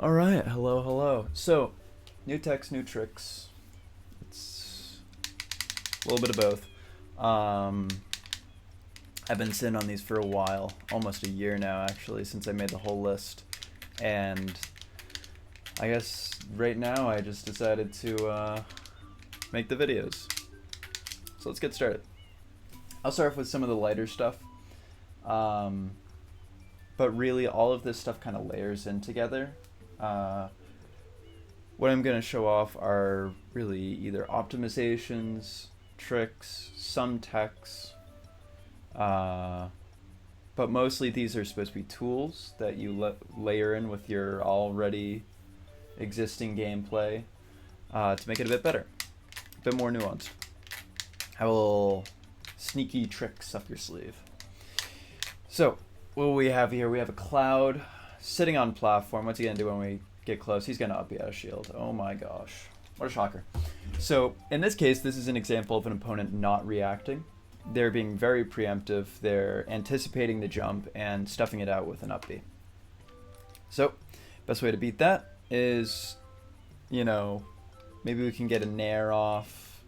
All right, hello, hello. So, new techs, new tricks. It's a little bit of both. I've been sitting on these for a while, almost a year now, actually, since I made the whole list. And I guess right now I just decided to make the videos. So let's get started. I'll start off with some of the lighter stuff. But really, all of this stuff kind of layers in together. What I'm going to show off are really either optimizations, tricks, some techs, but mostly these are supposed to be tools that you layer in with your already existing gameplay to make it a bit better, a bit more nuanced. Have a little sneaky tricks up your sleeve. So, what we have here, we have a Cloud sitting on platform. What's he going to do when we get close? He's going to up you out of shield. Oh my gosh. What a shocker. So, in this case, this is an example of an opponent not reacting. They're being very preemptive. They're anticipating the jump and stuffing it out with an up B. So, best way to beat that is, maybe we can get a Nair off,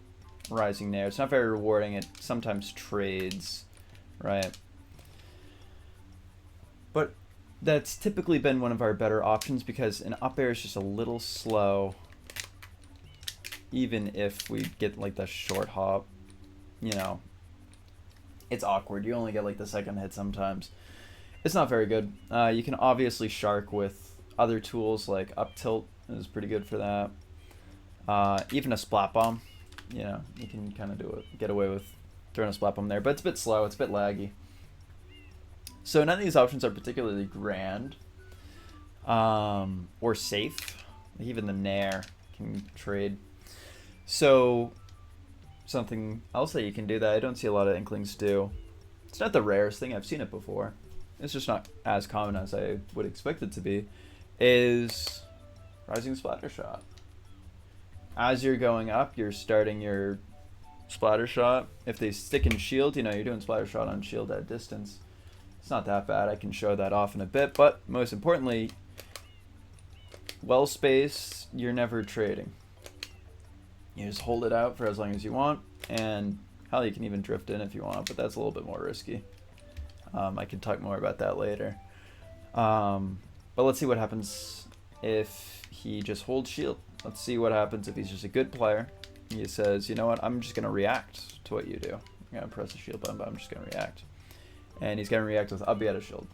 Rising Nair. It's not very rewarding. It sometimes trades, right? But that's typically been one of our better options because an up air is just a little slow. Even if we get like the short hop, it's awkward. You only get like the second hit sometimes. It's not very good. You can obviously shark with other tools like up tilt is pretty good for that. Even a splat bomb, you can kind of get away with throwing a splat bomb there, but it's a bit slow. It's a bit laggy. So none of these options are particularly grand or safe. Even the Nair can trade. So something else that you can do that I don't see a lot of Inklings do. It's not the rarest thing. I've seen it before. It's just not as common as I would expect it to be. Is Rising Splattershot. As you're going up, you're starting your Splattershot. If they stick in shield, you're doing Splattershot on shield at distance. It's not that bad. I can show that off in a bit, but most importantly, well spaced, you're never trading. You just hold it out for as long as you want, and hell, you can even drift in if you want, but that's a little bit more risky. I can talk more about that later. But let's see what happens if he just holds shield. Let's see what happens if he's just a good player. He says, you know what, I'm just going to react to what you do. I'm going to press the shield button, but I'm just going to react. And he's going to react with up B out of shield.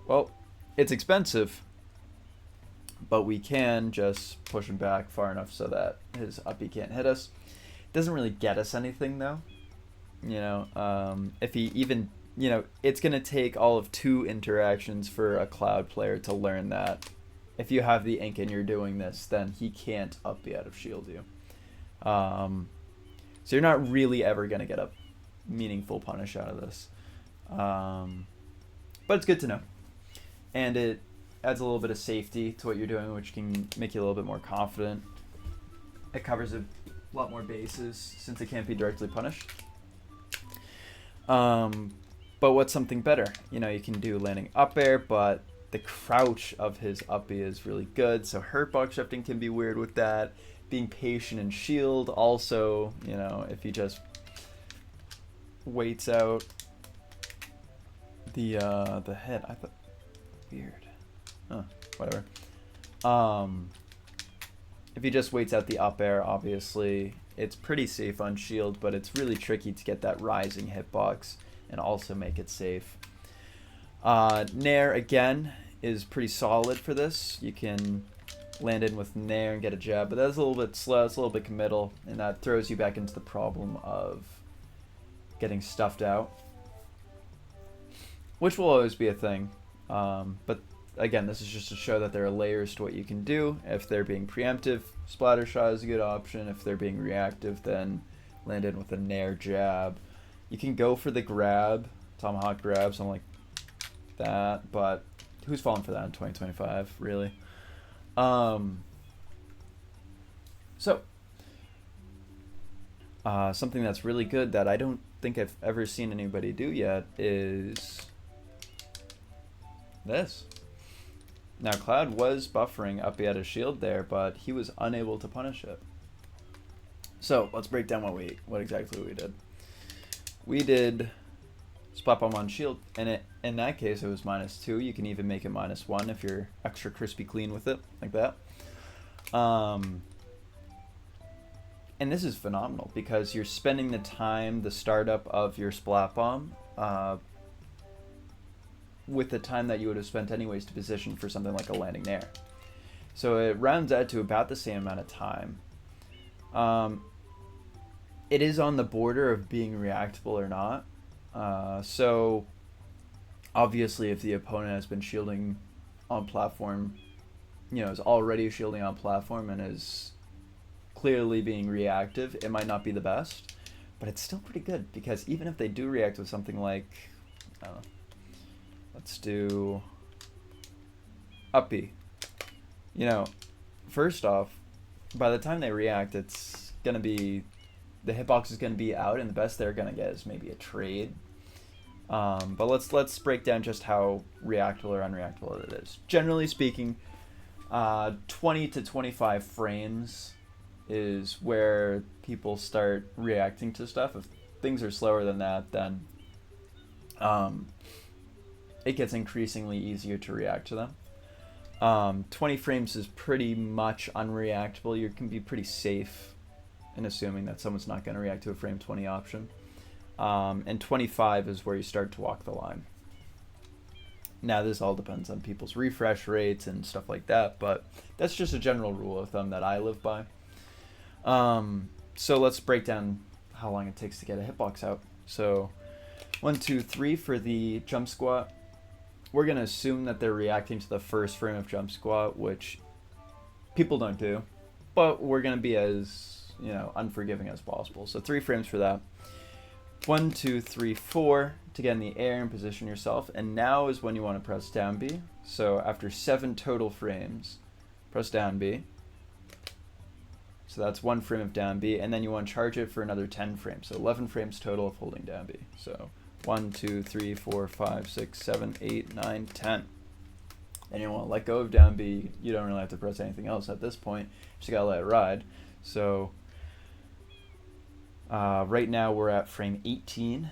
Well, it's expensive, but we can just push him back far enough so that his up B can't hit us. It doesn't really get us anything, though. If he even, it's going to take all of 2 interactions for a Cloud player to learn that if you have the ink and you're doing this, then he can't up B out of shield you. So you're not really ever going to get a meaningful punish out of this. But it's good to know. And it adds a little bit of safety to what you're doing, which can make you a little bit more confident. It covers a lot more bases since it can't be directly punished. But what's something better? You can do landing up air, but the crouch of his up B is really good. So hurt box shifting can be weird with that. Being patient and shield also, if you just waits out the hit. I thought weird. Whatever. If he just waits out the up air, obviously it's pretty safe on shield, but it's really tricky to get that rising hitbox and also make it safe. Nair again is pretty solid for this. You can land in with Nair and get a jab, but that's a little bit slow, it's a little bit committal, and that throws you back into the problem of getting stuffed out, which will always be a thing. But again, this is just to show that there are layers to what you can do. If they're being preemptive, Splattershot is a good option. If they're being reactive, then land in with a Nair jab. You can go for the grab, Tomahawk grab, something like that, but who's falling for that in 2025, really? Something that's really good that I don't think I've ever seen anybody do yet is this. Now Cloud was buffering Uppy at his shield there, but he was unable to punish it. So let's break down what exactly we did. We did Splat Bomb on shield, and in that case it was -2. You can even make it -1 if you're extra crispy clean with it, like that. And this is phenomenal because you're spending the time, the startup of your Splat Bomb, with the time that you would have spent anyways to position for something like a landing nair. So it rounds out to about the same amount of time. It is on the border of being reactable or not. So obviously if the opponent has been shielding on platform, is already shielding on platform and is clearly being reactive, it might not be the best, but it's still pretty good because even if they do react with something like, I don't know, let's do Uppy. First off, by the time they react, it's going to be, the hitbox is going to be out, and the best they're going to get is maybe a trade. But let's break down just how reactable or unreactable it is. Generally speaking, 20 to 25 frames is where people start reacting to stuff. If things are slower than that, then it gets increasingly easier to react to them. 20 frames is pretty much unreactable. You can be pretty safe in assuming that someone's not going to react to a frame 20 option. And 25 is where you start to walk the line. Now, this all depends on people's refresh rates and stuff like that, but that's just a general rule of thumb that I live by. So let's break down how long it takes to get a hitbox out. So 1, 2, 3 for the jump squat. We're going to assume that they're reacting to the first frame of jump squat, which people don't do, but we're going to be as, unforgiving as possible. So 3 frames for that. 1, 2, 3, 4 to get in the air and position yourself. And now is when you want to press down B. So after 7 total frames, press down B. So that's 1 frame of down B, and then you want to charge it for another 10 frames. So 11 frames total of holding down B. So 1, 2, 3, 4, 5, 6, 7, 8, 9, 10. And you want to let go of down B. You don't really have to press anything else at this point. You just got to let it ride. So right now we're at frame 18,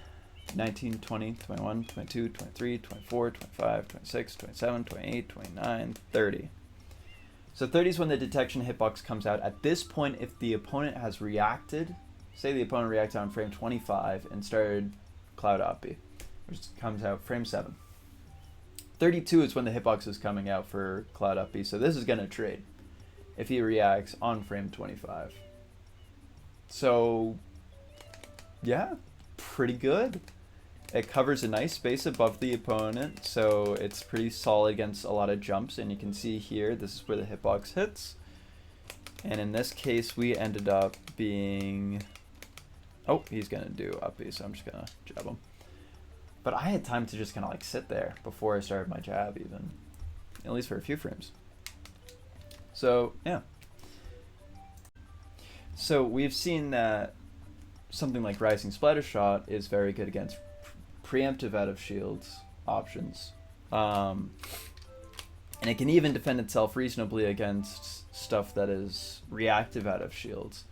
19, 20, 21, 22, 23, 24, 25, 26, 27, 28, 29, 30. So 30 is when the detection hitbox comes out. At this point, if the opponent has reacted, say the opponent reacted on frame 25 and started Cloud Uppy, which comes out frame 7. 32 is when the hitbox is coming out for Cloud Uppy, so this is going to trade if he reacts on frame 25. So, yeah, pretty good. It covers a nice space above the opponent, so it's pretty solid against a lot of jumps. And you can see here, this is where the hitbox hits. And in this case, we ended up being... Oh, he's going to do Uppy, so I'm just going to jab him. But I had time to just kind of like sit there before I started my jab even, at least for a few frames. So, yeah. So we've seen that something like Rising Splattershot is very good against preemptive out of shields options. And it can even defend itself reasonably against stuff that is reactive out of shields.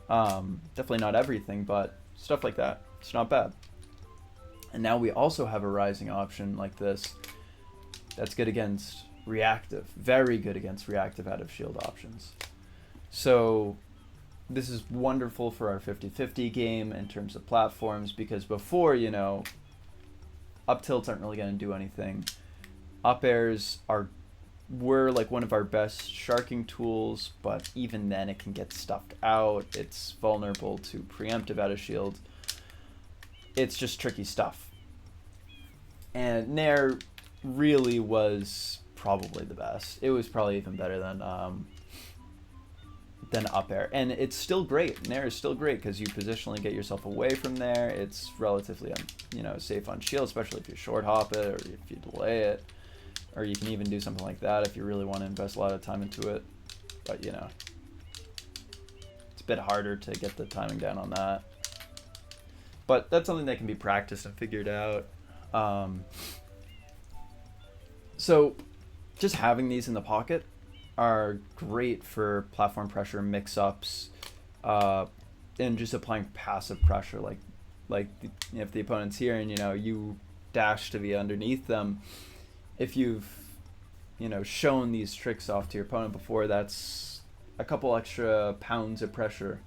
Definitely not everything, but stuff like that. It's not bad. And now we also have a rising option like this that's good against reactive, very good against reactive out of shield options. So this is wonderful for our 50-50 game in terms of platforms, because before, up tilts aren't really going to do anything. Up airs were like one of our best sharking tools, but even then it can get stuffed out. It's vulnerable to preemptive out of shield. It's just tricky stuff. And Nair really was probably the best. It was probably even better than up air. And it's still great. Nair is still great because you positionally get yourself away from there. It's relatively safe on shield, especially if you short hop it or if you delay it. Or you can even do something like that if you really want to invest a lot of time into it. But, it's a bit harder to get the timing down on that. But that's something that can be practiced and figured out. So just having these in the pocket are great for platform pressure mix-ups, and just applying passive pressure, if the opponent's here and you dash to be underneath them. If you've shown these tricks off to your opponent before, that's a couple extra pounds of pressure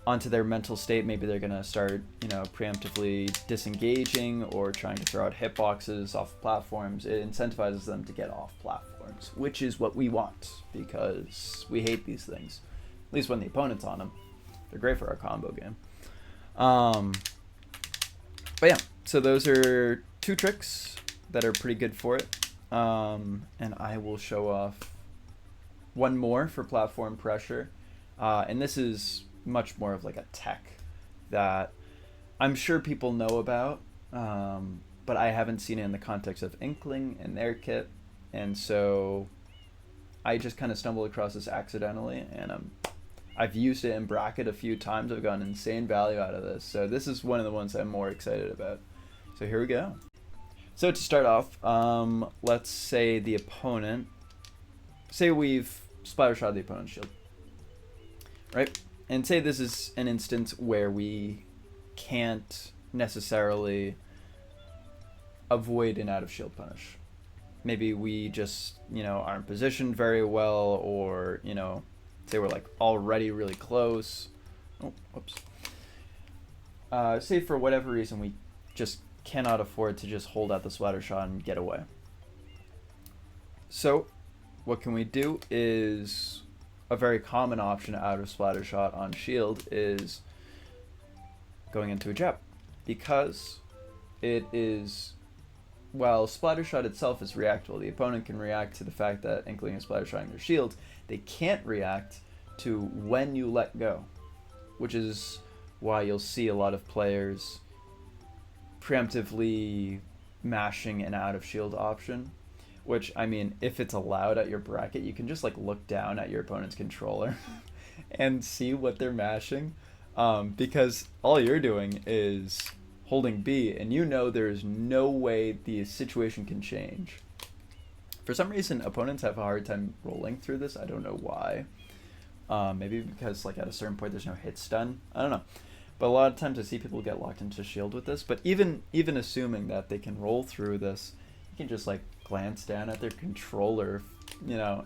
onto their mental state. Maybe they're gonna start preemptively disengaging or trying to throw out hitboxes off platforms. It incentivizes them to get off platforms, which is what we want, because we hate these things, at least when the opponent's on them. They're great for our combo game. But yeah, so those are 2 tricks that are pretty good for it. And I will show off one more for platform pressure. And this is much more of like a tech that I'm sure people know about, but I haven't seen it in the context of Inkling and their kit. And so I just kind of stumbled across this accidentally, and I've used it in bracket a few times. I've gotten insane value out of this. So this is one of the ones I'm more excited about. So here we go. So to start off, let's say the opponent, say we've splattershot the opponent's shield, right? And say this is an instance where we can't necessarily avoid an out of shield punish. Maybe we just, aren't positioned very well, or, say we're like already really close. Oh, whoops. Say for whatever reason we just cannot afford to just hold out the splattershot and get away. So what can we do is, a very common option out of splattershot on shield is going into a jab, because it is, while splattershot itself is reactable, the opponent can react to the fact that Inkling is splattershotting their shield. They can't react to when you let go, which is why you'll see a lot of players preemptively mashing an out of shield option. Which, I mean, if it's allowed at your bracket, you can just like look down at your opponent's controller and see what they're mashing, because all you're doing is holding B, and there's no way the situation can change. For some reason, opponents have a hard time rolling through this. I don't know why. Maybe because like at a certain point there's no hit stun. I don't know. But a lot of times I see people get locked into shield with this. But even assuming that they can roll through this, you can just like glance down at their controller,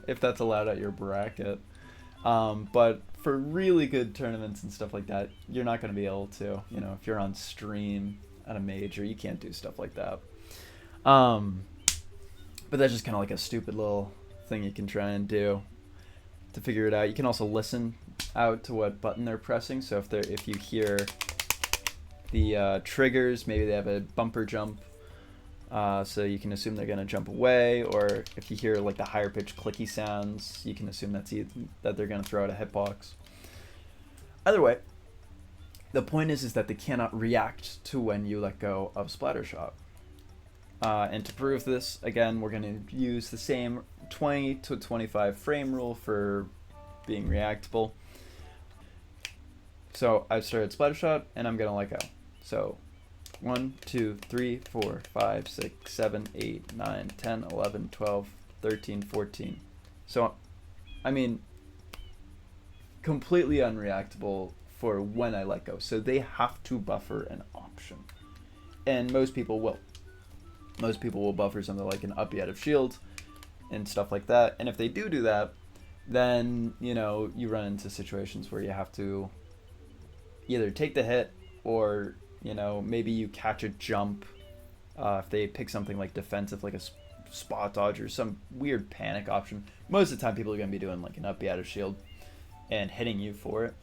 if that's allowed at your bracket. But for really good tournaments and stuff like that, you're not going to be able to. If you're on stream at a major, you can't do stuff like that. But that's just kind of like a stupid little thing you can try and do to figure it out. You can also listen out to what button they're pressing. So if you hear the triggers, maybe they have a bumper jump. So you can assume they're going to jump away, or if you hear like the higher pitched clicky sounds, you can assume that they're going to throw out a hitbox. Either way, the point is that they cannot react to when you let go of splattershot. And to prove this, again, we're going to use the same 20 to 25 frame rule for being reactable. So I've started splattershot, and I'm going to let go. So 1, 2, 3, 4, 5, 6, 7, 8, 9, 10, 11, 12, 13, 14. So, I mean, completely unreactable for when I let go. So they have to buffer an option. And most people will. Most people will buffer something like an uppy out of shield and stuff like that. And if they do that, then, you run into situations where you have to either take the hit or, maybe you catch a jump if they pick something like defensive, like a spot dodge or some weird panic option. Most of the time people are going to be doing like an uppy out of shield and hitting you for it.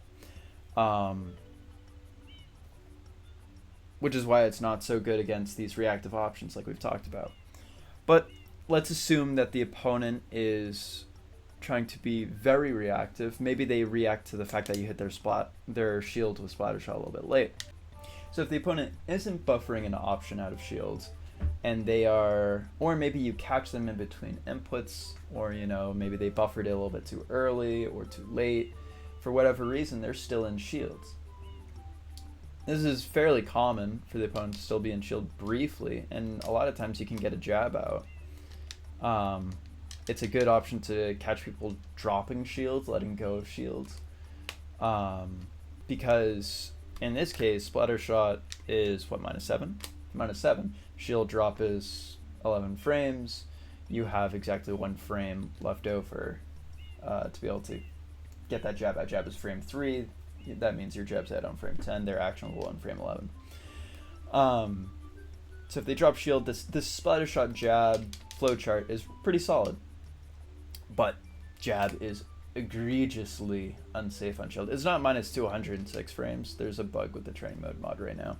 Which is why it's not so good against these reactive options like we've talked about. But let's assume that the opponent is trying to be very reactive. Maybe they react to the fact that you hit their shield with splattershot a little bit late. So if the opponent isn't buffering an option out of shields, and they are, or maybe you catch them in between inputs, or maybe they buffered it a little bit too early or too late, for whatever reason they're still in shields. This is fairly common for the opponent to still be in shield briefly, and a lot of times you can get a jab out. It's a good option to catch people dropping shields, letting go of shields. Because in this case, Splattershot is what, -7? -7. Shield drop is 11 frames. You have exactly 1 frame left over to be able to get that jab. That jab is frame 3. That means your jab's out on frame 10. They're actionable on frame 11. So if they drop shield, this Splattershot jab flowchart is pretty solid. But jab is egregiously unsafe on shield. It's not -206 frames. There's a bug with the training mode mod right now.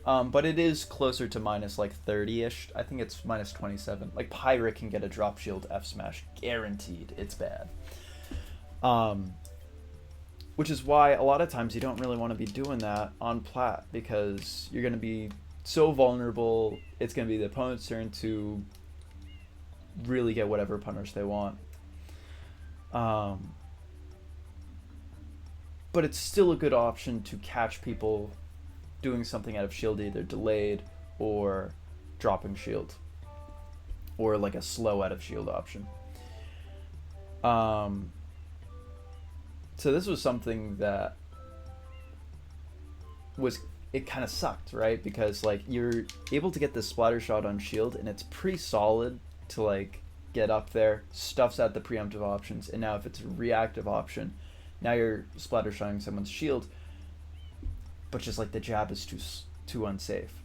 But it is closer to minus like 30-ish. I think it's -27. Like Pyra can get a drop shield F smash guaranteed. It's bad. Which is why a lot of times you don't really want to be doing that on Plat, because you're going to be so vulnerable. It's going to be the opponent's turn to really get whatever punish they want. But it's still a good option to catch people doing something out of shield, either delayed or dropping shield, or like a slow out of shield option. So this was something that it kind of sucked, right? Because like you're able to get this Splattershot on shield, and it's pretty solid to like get up there, stuffs out the preemptive options, and now if it's a reactive option, now you're Splattershotting someone's shield, but just like the jab is too unsafe.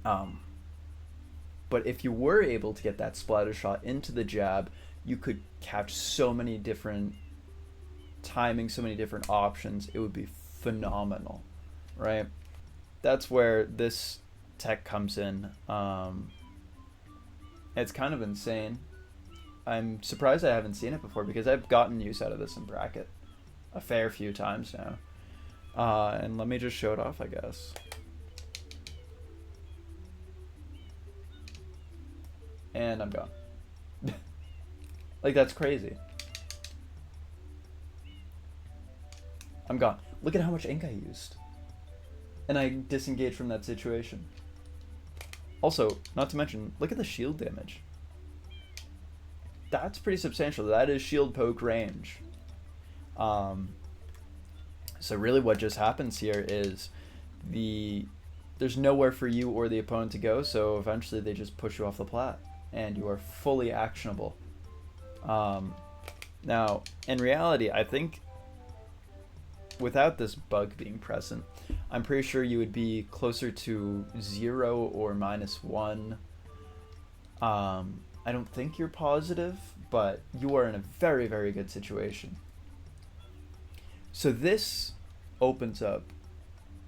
But if you were able to get that Splattershot into the jab, you could catch so many different timing, so many different options. It would be phenomenal, right? That's where this tech comes in. It's kind of insane. I'm surprised I haven't seen it before, because I've gotten use out of this in bracket a fair few times now. And let me just show it off, I guess. And I'm gone. Like, that's crazy. I'm gone. Look at how much ink I used. And I disengaged from that situation. Also, not to mention, look at the shield damage. That's pretty substantial. That is shield poke range. So really what just happens here is there's nowhere for you or the opponent to go, so eventually they just push you off the plat, and you are fully actionable. Now, in reality, I think without this bug being present, I'm pretty sure you would be closer to 0 or -1. I don't think you're positive, but you are in a very, very good situation. So this opens up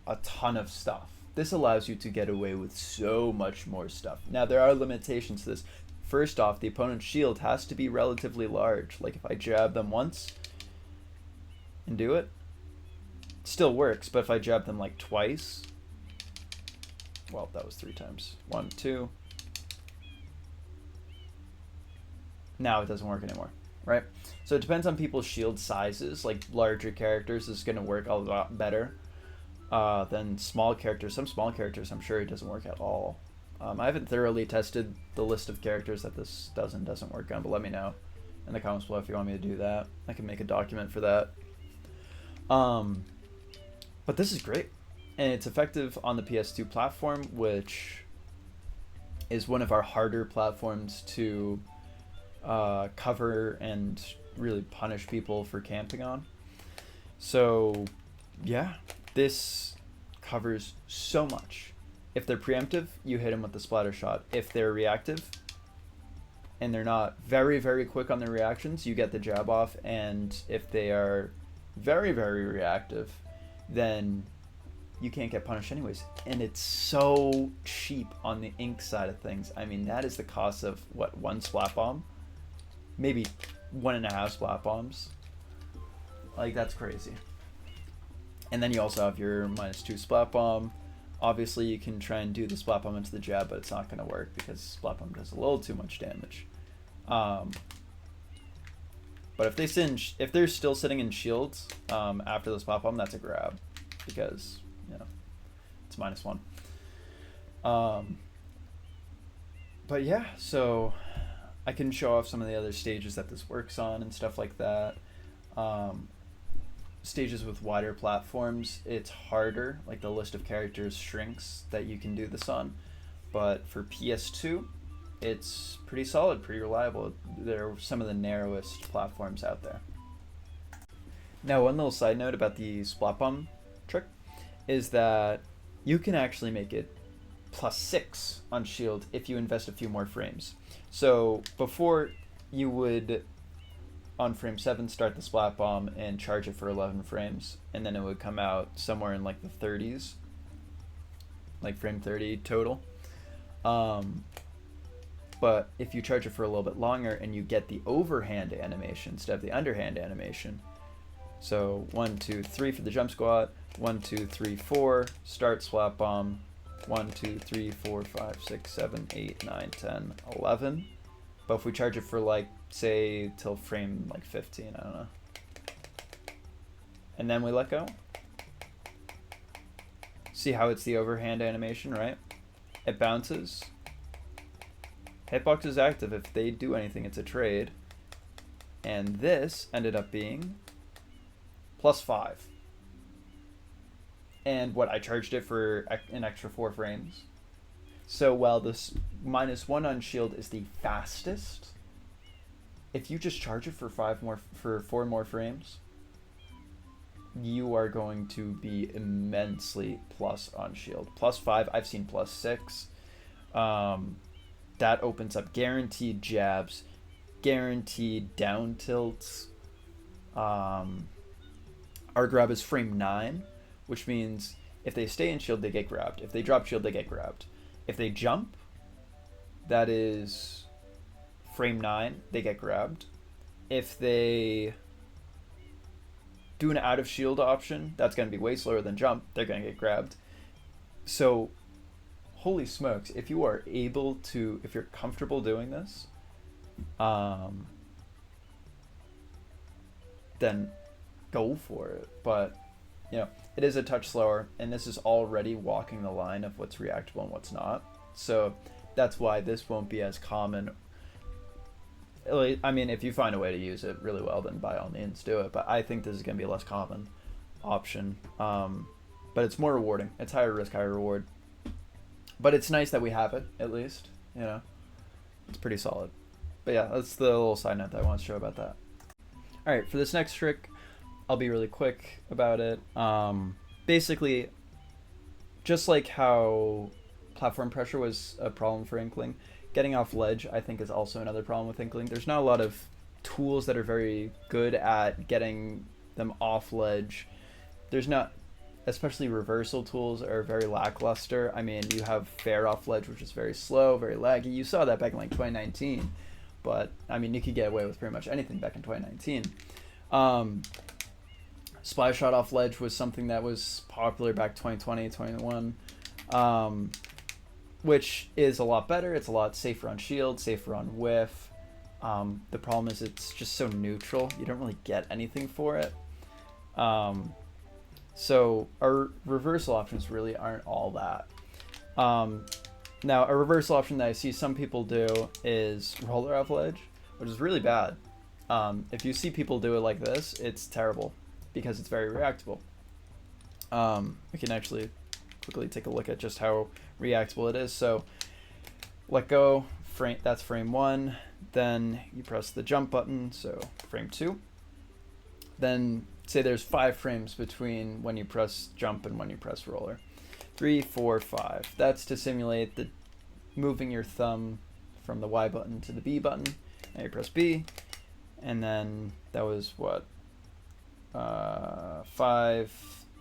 a ton of stuff. This allows you to get away with so much more stuff. Now, there are limitations to this. First off, the opponent's shield has to be relatively large. Like if I jab them once and do it, still works, but if I jab them like twice, well, that was 3 times. 1, 2. Now it doesn't work anymore, right? So it depends on people's shield sizes. Like larger characters is going to work a lot better than small characters. Some small characters, I'm sure it doesn't work at all. I haven't thoroughly tested the list of characters that this doesn't work on, but let me know in the comments below if you want me to do that. I can make a document for that. But this is great, and it's effective on the PS2 platform, which is one of our harder platforms to cover and really punish people for camping on. So yeah, this covers so much. If they're preemptive, you hit them with the Splattershot. If they're reactive and they're not very, very quick on their reactions, you get the jab off. And if they are very, very reactive, then you can't get punished anyways. And it's so cheap on the ink side of things. I mean, that is the cost of what, 1 splat bomb? Maybe 1.5 splat bombs. Like, that's crazy. And then you also have your -2 splat bomb. Obviously, you can try and do the splat bomb into the jab, but it's not going to work because splat bomb does a little too much damage. But if they're still sitting in shields after the splat bomb, that's a grab, because it's -1. But yeah, so I can show off some of the other stages that this works on and stuff like that. Stages with wider platforms, it's harder, like the list of characters shrinks that you can do this on. But for PS2, it's pretty solid, pretty reliable. They're some of the narrowest platforms out there. Now, one little side note about the splat bomb trick is that you can actually make it +6 on shield if you invest a few more frames. So before, you would on frame 7 start the splat bomb and charge it for 11 frames, and then it would come out somewhere in like the 30s, like frame 30 total. But if you charge it for a little bit longer and you get the overhand animation instead of the underhand animation, so 1, 2, 3 for the jump squat, 1, 2, 3, 4, start splat bomb, 1, 2, 3, 4, 5, 6, 7, 8, 9, 10, 11. But if we charge it for like, say, till frame like 15, I don't know. And then we let go. See how it's the overhand animation, right? It bounces. Hitbox is active. If they do anything, it's a trade. And this ended up being +5. And what, I charged it for an extra 4 frames. So while this -1 on shield is the fastest, if you just charge it for 4 more frames, you are going to be immensely plus on shield. +5, I've seen +6. That opens up guaranteed jabs, guaranteed down tilts. Our grab is frame 9, which means if they stay in shield, they get grabbed. If they drop shield, they get grabbed. If they jump, that is frame 9, they get grabbed. If they do an out of shield option, that's going to be way slower than jump, they're going to get grabbed. So, holy smokes, if you are able to, if you're comfortable doing this, then go for it. But, you know, it is a touch slower, and this is already walking the line of what's reactable and what's not. So that's why this won't be as common. I mean, if you find a way to use it really well, then by all means do it. But I think this is going to be a less common option. But it's more rewarding. It's higher risk, higher reward. But it's nice that we have it, at least. You know, it's pretty solid. But yeah, that's the little side note that I want to show about that. All right, for this next trick, I'll be really quick about it. Basically, just like how platform pressure was a problem for Inkling, getting off ledge, I think, is also another problem with Inkling. There's not a lot of tools that are very good at getting them off ledge. There's not, especially reversal tools are very lackluster. I mean, you have fair off ledge, which is very slow, very laggy. You saw that back in like 2019, but I mean, you could get away with pretty much anything back in 2019. Splattershot off ledge was something that was popular back 2020, 2021, which is a lot better. It's a lot safer on shield, safer on whiff. The problem is it's just so neutral. You don't really get anything for it. So our reversal options really aren't all that. Now, a reversal option that I see some people do is roller off ledge, which is really bad. If you see people do it like this, it's terrible because it's very reactable. We can actually quickly take a look at just how reactable it is. So let go, that's frame 1. Then you press the jump button, so frame 2. Then say there's 5 frames between when you press jump and when you press roller. 3, 4, 5. That's to simulate the moving your thumb from the Y button to the B button. Now you press B, and then that was what? 5.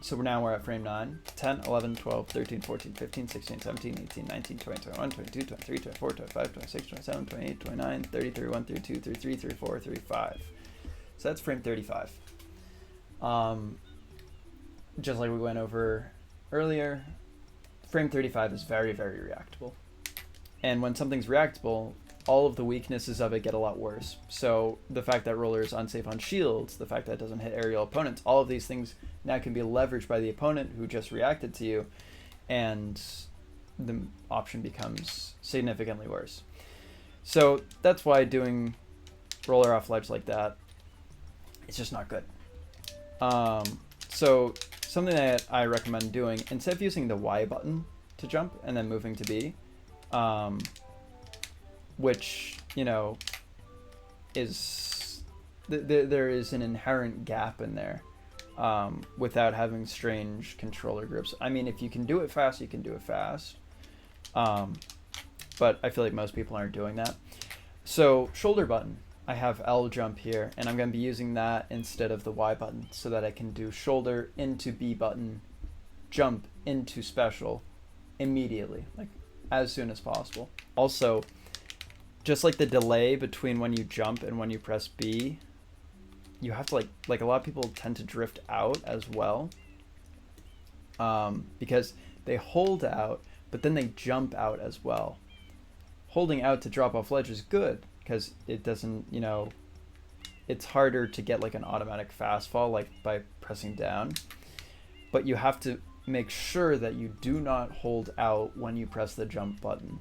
So now we're at frame 9, 10, 11, 12, 13, 14, 15, 16, 17, 18, 19, 20, 21, 22, 23, 24, 25, 26, 27, 28, 29, 30, 31, 32, 33, 34, 35. So that's frame 35. Just like we went over earlier, frame 35 is very, very reactable. And when something's reactable, all of the weaknesses of it get a lot worse. So the fact that roller is unsafe on shields, the fact that it doesn't hit aerial opponents, all of these things now can be leveraged by the opponent who just reacted to you, and the option becomes significantly worse. So that's why doing roller off ledge like that, it's just not good. So something that I recommend doing, instead of using the Y button to jump and then moving to B, which, you know, is there is an inherent gap in there, without having strange controller grips. I mean, if you can do it fast, you can do it fast. But I feel like most people aren't doing that. So shoulder button, I have L jump here, and I'm going to be using that instead of the Y button so that I can do shoulder into B button, jump into special immediately, like as soon as possible. Also, just like the delay between when you jump and when you press B, you have to like a lot of people tend to drift out as well, because they hold out, but then they jump out as well. Holding out to drop off ledge is good because it doesn't, you know, it's harder to get like an automatic fast fall like by pressing down, but you have to make sure that you do not hold out when you press the jump button,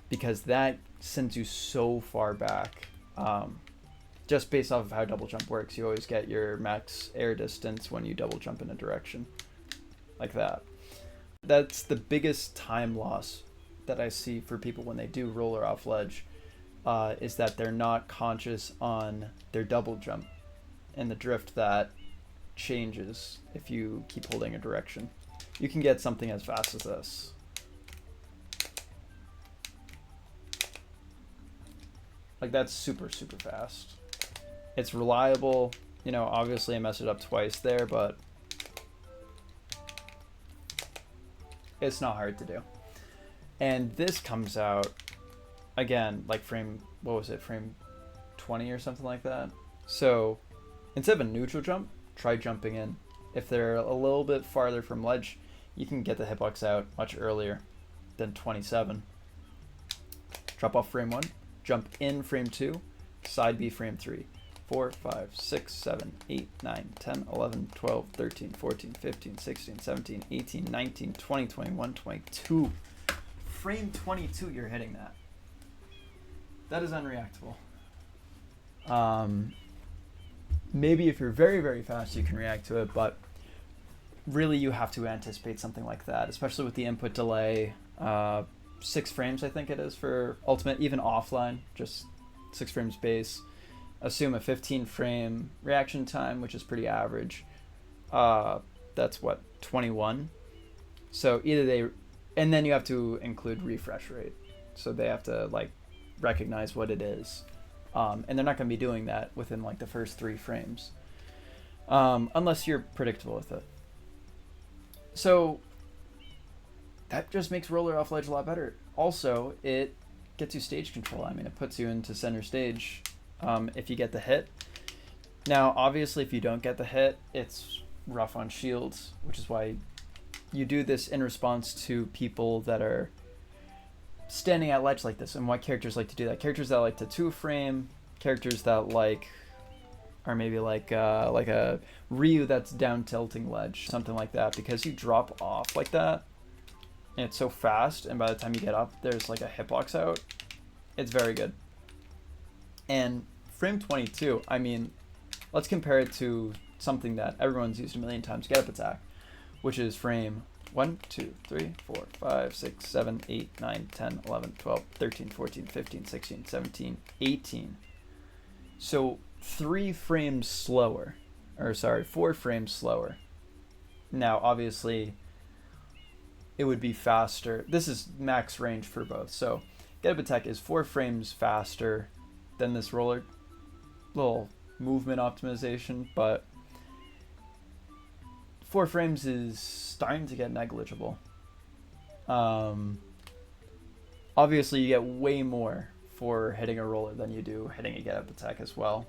because that sends you so far back. Just based off of how double jump works, you always get your max air distance when you double jump in a direction like that. That's the biggest time loss that I see for people when they do roller off ledge, is that they're not conscious on their double jump and the drift that changes if you keep holding a direction. You can get something as fast as this. Like that's super, super fast. It's reliable. You know, obviously I messed it up twice there, but it's not hard to do. And this comes out, again, like frame 20 or something like that. So instead of a neutral jump, try jumping in. If they're a little bit farther from ledge, you can get the hitbox out much earlier than 27. Drop off frame 1, jump in frame 2, side B frame 3. 4, 5, 6, 7, 8, 9, 10, 11, 12, 13, 14, 15, 16, 17, 18, 19, 20, 21, 22. Frame 22, you're hitting that. That is unreactable. Maybe if you're very, very fast, you can react to it, but really you have to anticipate something like that, especially with the input delay. 6 frames, I think it is for ultimate, even offline, just 6 frames base. Assume a 15 frame reaction time, which is pretty average. That's what, 21? So either they, and then you have to include refresh rate. So they have to like recognize what it is. And they're not going to be doing that within like the first 3 frames. Unless you're predictable with it. So that just makes roller off ledge a lot better. Also, it gets you stage control. I mean, it puts you into center stage if you get the hit. Now, obviously, if you don't get the hit, it's rough on shields, which is why you do this in response to people that are standing at ledge like this, and why characters like to do that. Characters that like to 2-frame, characters that like are maybe like a Ryu that's down tilting ledge, something like that, because you drop off like that, and it's so fast, and by the time you get up, there's like a hitbox out. It's very good. And frame 22, I mean, let's compare it to something that everyone's used a million times, get up attack, which is frame 1, 2, 3, 4, 5, 6, 7, 8, 9, 10, 11, 12, 13, 14, 15, 16, 17, 18. So 4 frames slower. Now, obviously, it would be faster. This is max range for both. So get up attack is 4 frames faster than this roller, little movement optimization, but 4 frames is starting to get negligible. Obviously, you get way more for hitting a roller than you do hitting a get up attack as well.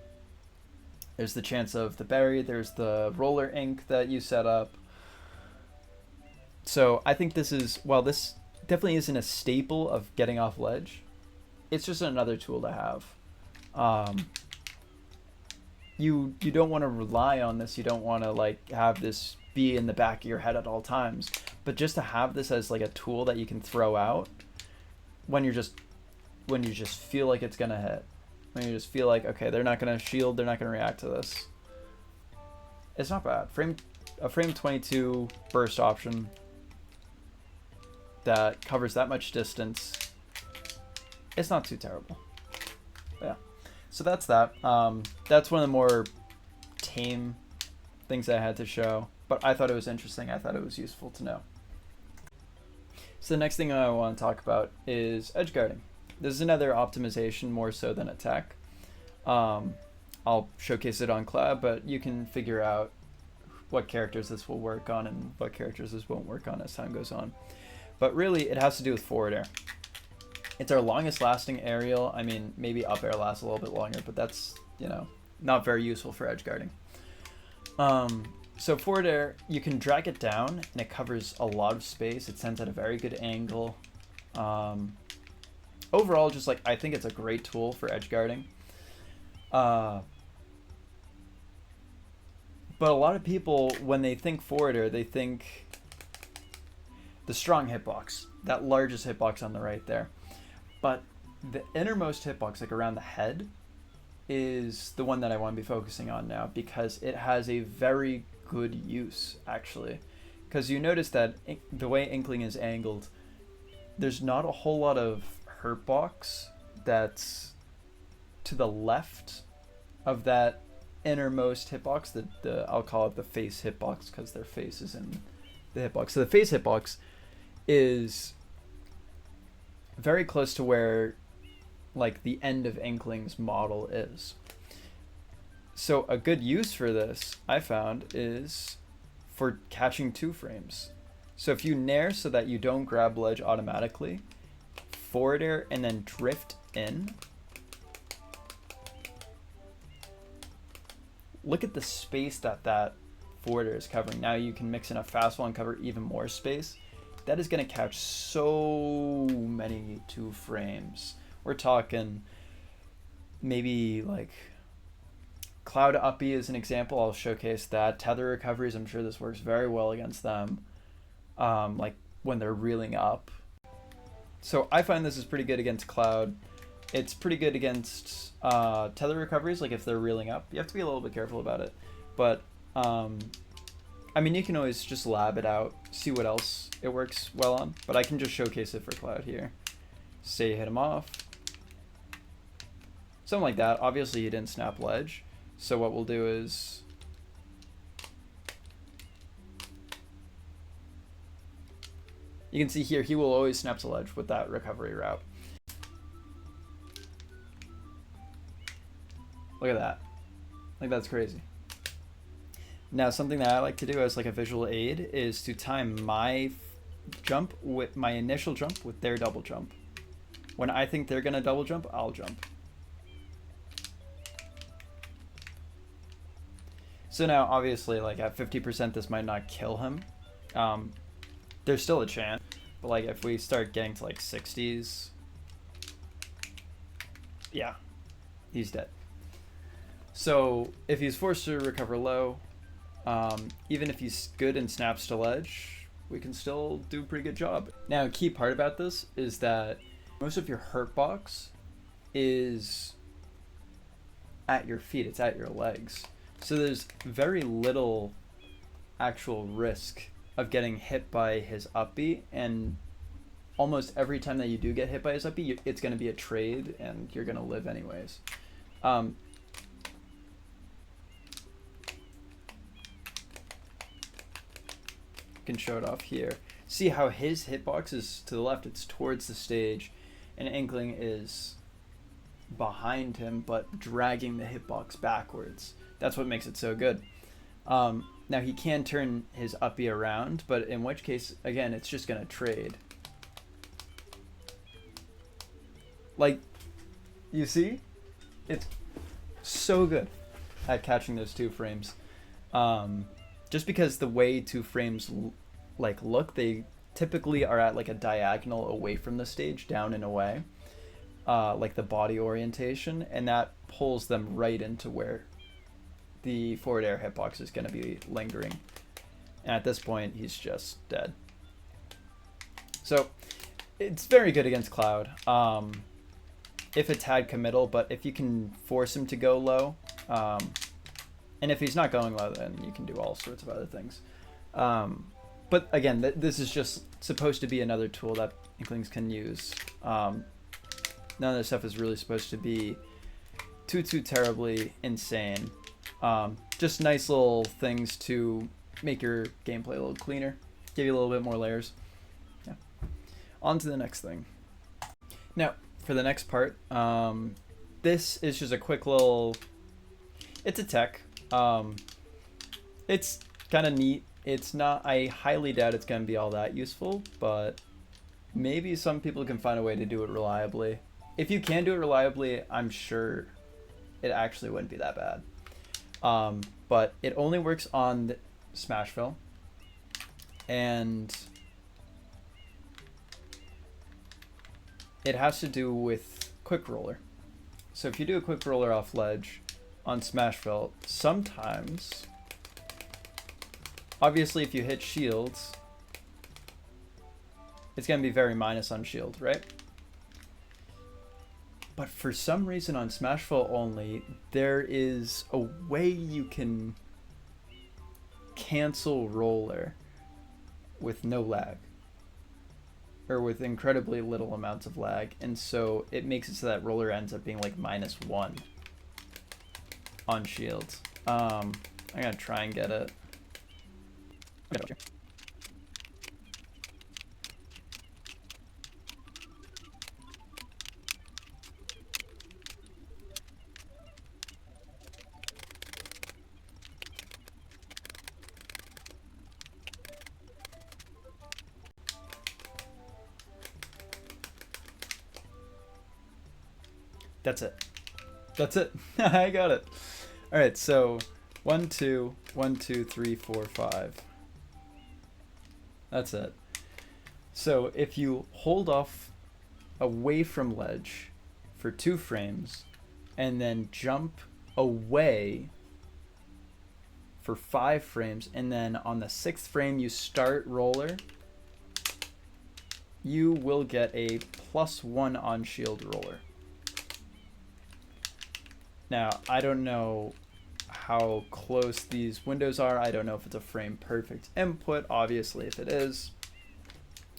There's the chance of the berry, there's the roller ink that you set up. So I think this is, while this definitely isn't a staple of getting off ledge, it's just another tool to have. You don't want to rely on this. You don't want to like have this be in the back of your head at all times, but just to have this as like a tool that you can throw out when you're just when you just feel like it's gonna hit. When you just feel like, okay, they're not gonna shield, they're not gonna react to this. It's not bad. A frame 22 burst option that covers that much distance. It's not too terrible. But yeah. So that's that. That's one of the more tame things I had to show, but I thought it was interesting. I thought it was useful to know. So the next thing I want to talk about is edge guarding. This is another optimization more so than attack. I'll showcase it on Cloud, but you can figure out what characters this will work on and what characters this won't work on as time goes on. But really, it has to do with forward air. It's our longest lasting aerial. I mean, maybe up air lasts a little bit longer, but that's, you know, not very useful for edge guarding. So forward air, you can drag it down and it covers a lot of space. It sends at a very good angle. Overall, just like, I think it's a great tool for edge guarding. But a lot of people, when they think forward air, they think the strong hitbox, that largest hitbox on the right there. But the innermost hitbox, like around the head, is the one that I want to be focusing on now, because it has a very good use, actually. Because you notice that the way Inkling is angled, there's not a whole lot of hurt box that's to the left of that innermost hitbox, I'll call it the face hitbox, because their face is in the hitbox. So the face hitbox is very close to where like the end of Inkling's model is. So a good use for this, I found, is for catching 2 frames. So if you nair so that you don't grab ledge automatically, forward air and then drift in, look at the space that forward air is covering. Now you can mix in a fastball and cover even more space. That is going to catch so many 2 frames. We're talking maybe like Cloud Uppy is an example. I'll showcase that. Tether recoveries, I'm sure this works very well against them. Like when they're reeling up. So I find this is pretty good against Cloud. It's pretty good against tether recoveries, like if they're reeling up. You have to be a little bit careful about it. But I mean, you can always just lab it out, see what else it works well on. But I can just showcase it for Cloud here. Say you hit him off. Something like that. Obviously, you didn't snap ledge. So what we'll do is... you can see here, he will always snap to ledge with that recovery route. Look at that. Like, that's crazy. Now, something that I like to do as like a visual aid is to time my jump with my initial jump with their double jump. When I think they're gonna double jump, I'll jump. So now, obviously, like at 50%, this might not kill him. There's still a chance, but like if we start getting to like 60s, yeah, he's dead. So if he's forced to recover low, even if he's good and snaps to ledge, we can still do a pretty good job. Now, a key part about this is that most of your hurt box is at your feet, it's at your legs. So there's very little actual risk of getting hit by his up B, and almost every time that you do get hit by his up B, it's going to be a trade and you're going to live anyways. Can show it off here. See how his hitbox is to the left, it's towards the stage, and Inkling is behind him but dragging the hitbox backwards. That's what makes it so good. Now he can turn his uppy around, but in which case, again, it's just gonna trade. Like, you see? It's so good at catching those 2 frames. Just because the way 2 frames like look, they typically are at like a diagonal away from the stage, down and away, like the body orientation, and that pulls them right into where the forward air hitbox is going to be lingering. And at this point, he's just dead. So it's very good against Cloud. if a tad committal, but if you can force him to go low, and if he's not going low, then you can do all sorts of other things. But again, this is just supposed to be another tool that Inklings can use. None of this stuff is really supposed to be too terribly insane. Just nice little things to make your gameplay a little cleaner, give you a little bit more layers. Yeah. On to the next thing. Now, for the next part, this is just a quick little, it's a tech. It's kind of neat. It's not, I highly doubt it's going to be all that useful, but maybe some people can find a way to do it reliably. If you can do it reliably, I'm sure it actually wouldn't be that bad. But it only works on Smashville, and it has to do with Quickroller. So if you do a Quickroller off ledge on Smashville, sometimes, obviously if you hit shields, it's going to be very minus on shield, right? But for some reason on Smashville only, there is a way you can cancel roller with no lag, or with incredibly little amounts of lag, and so it makes it so that roller ends up being like -1 on shields. I'm gonna try and get it. That's it. That's it. I got it. All right, so 1, 2, 1, 2, 3, 4, 5. That's it. So if you hold off away from ledge for 2 frames and then jump away for 5 frames, and then on the 6th frame you start roller, you will get a +1 on shield roller. Now, I don't know how close these windows are. I don't know if it's a frame perfect input. Obviously, if it is,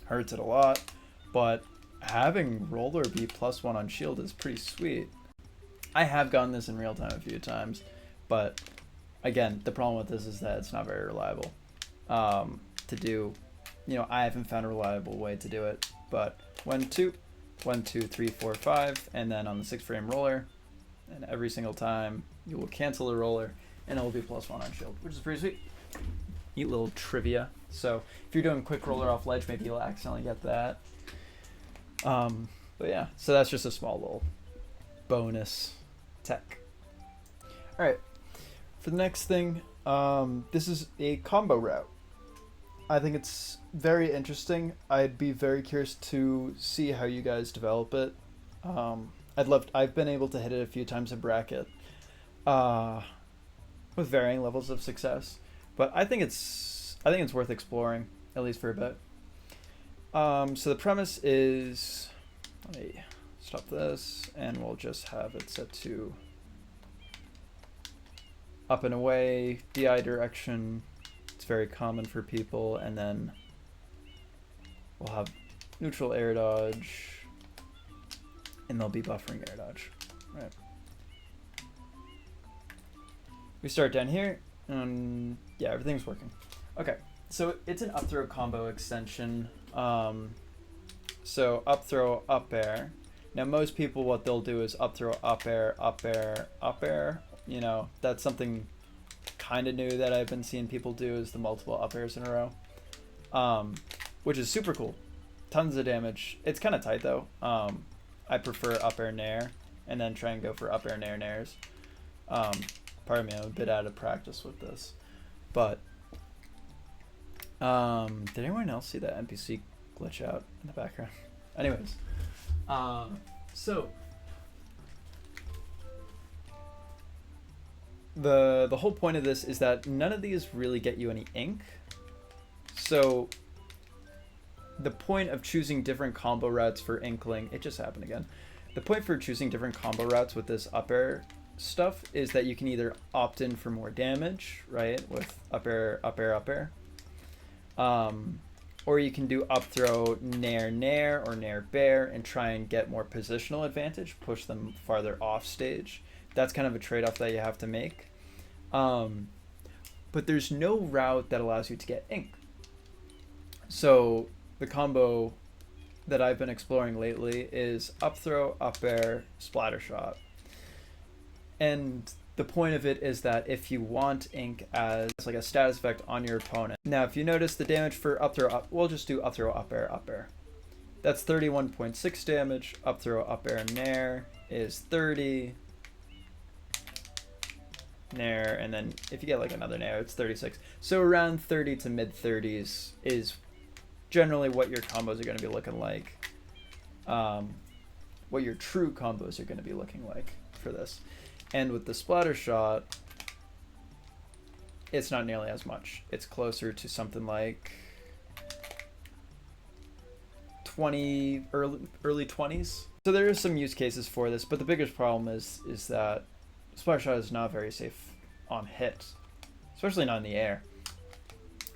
hurts it a lot. But having roller be +1 on shield is pretty sweet. I have gotten this in real time a few times, but again, the problem with this is that it's not very reliable to do. You know, I haven't found a reliable way to do it. But 1, 2, 1, 2, 3, 4, 5, and then on the 6th frame roller, and every single time you will cancel the roller and it will be +1 on shield, which is pretty sweet. Neat little trivia. So if you're doing Quickroller off ledge, maybe you'll accidentally get that. But yeah, so that's just a small little bonus tech. All right, for the next thing, this is a combo route. I think it's very interesting. I'd be very curious to see how you guys develop it. I've been able to hit it a few times in bracket, with varying levels of success, but I think it's worth exploring, at least for a bit. So the premise is, let me stop this, and we'll just have it set to up and away, DI direction. It's very common for people, and then we'll have neutral air dodge, and they'll be buffering air dodge. Right. We start down here, and yeah, everything's working. Okay, so it's an up throw combo extension. So up throw, up air. Now most people, what they'll do is up throw, up air, up air, up air. You know, that's something kind of new that I've been seeing people do, is the multiple up airs in a row, which is super cool. Tons of damage. It's kind of tight though. I prefer up air nair, and then try and go for up air nair nairs. Pardon me, I'm a bit out of practice with this, but did anyone else see that NPC glitch out in the background? Anyways, so the whole point of this is that none of these really get you any ink. So the point of choosing different combo routes for Inkling, it just happened again. the point for choosing different combo routes with this up air stuff is that you can either opt in for more damage, right, with up air, up air, up air, or you can do up throw, nair, nair, or nair bear and try and get more positional advantage, push them farther off stage. That's kind of a trade-off that you have to make. But there's no route that allows you to get ink. So the combo that I've been exploring lately is up throw, up air, Splattershot. And the point of it is that if you want ink as like a status effect on your opponent. Now, if you notice the damage for up throw, up, we'll just do up throw, up air, up air. That's 31.6 damage. Up throw, up air, nair is 30. Nair, and then if you get like another nair, it's 36. So around 30 to mid 30s is generally what your combos are going to be looking like. What your true combos are going to be looking like for this. And with the Splattershot, it's not nearly as much. It's closer to something like 20, early 20s. So there are some use cases for this, but the biggest problem is that Splattershot is not very safe on hit, especially not in the air.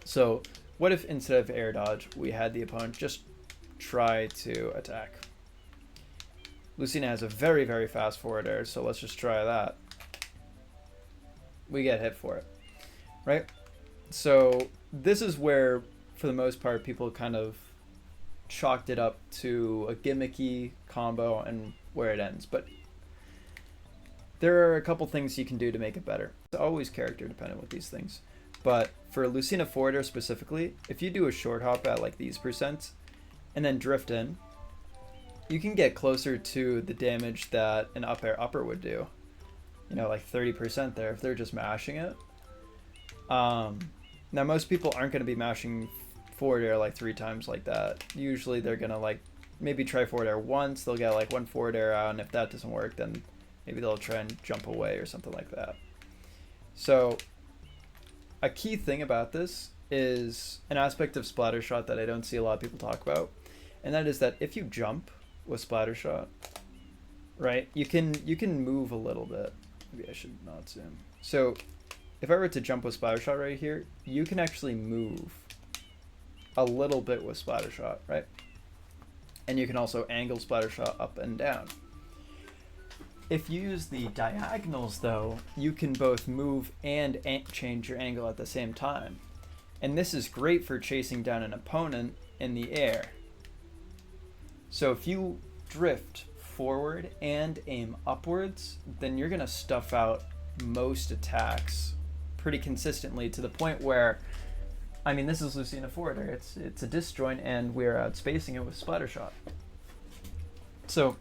So what if instead of air dodge, we had the opponent just try to attack? Lucina has a very, very fast forward air, so let's just try that. We get hit for it, right? So this is where, for the most part, people kind of chalked it up to a gimmicky combo and where it ends. But there are a couple things you can do to make it better. It's always character dependent with these things. But for Lucina forward air specifically, if you do a short hop at like these percents and then drift in, you can get closer to the damage that an up air upper would do. You know, like 30% there if they're just mashing it. Now most people aren't going to be mashing forward air like 3 times like that. Usually they're going to like maybe try forward air once, they'll get like 1 forward air out, and if that doesn't work, then maybe they'll try and jump away or something like that. So a key thing about this is an aspect of Splattershot that I don't see a lot of people talk about, and that is that if you jump with Splattershot, right, you can move a little bit. Maybe I should not zoom. So if I were to jump with Splattershot right here, you can actually move a little bit with Splattershot, right? And you can also angle Splattershot up and down. If you use the diagonals though, you can both move and change your angle at the same time. And this is great for chasing down an opponent in the air. So if you drift forward and aim upwards, then you're gonna stuff out most attacks pretty consistently to the point where, I mean, this is Lucina forward air. It's a disjoint and we're outspacing it with Splattershot. So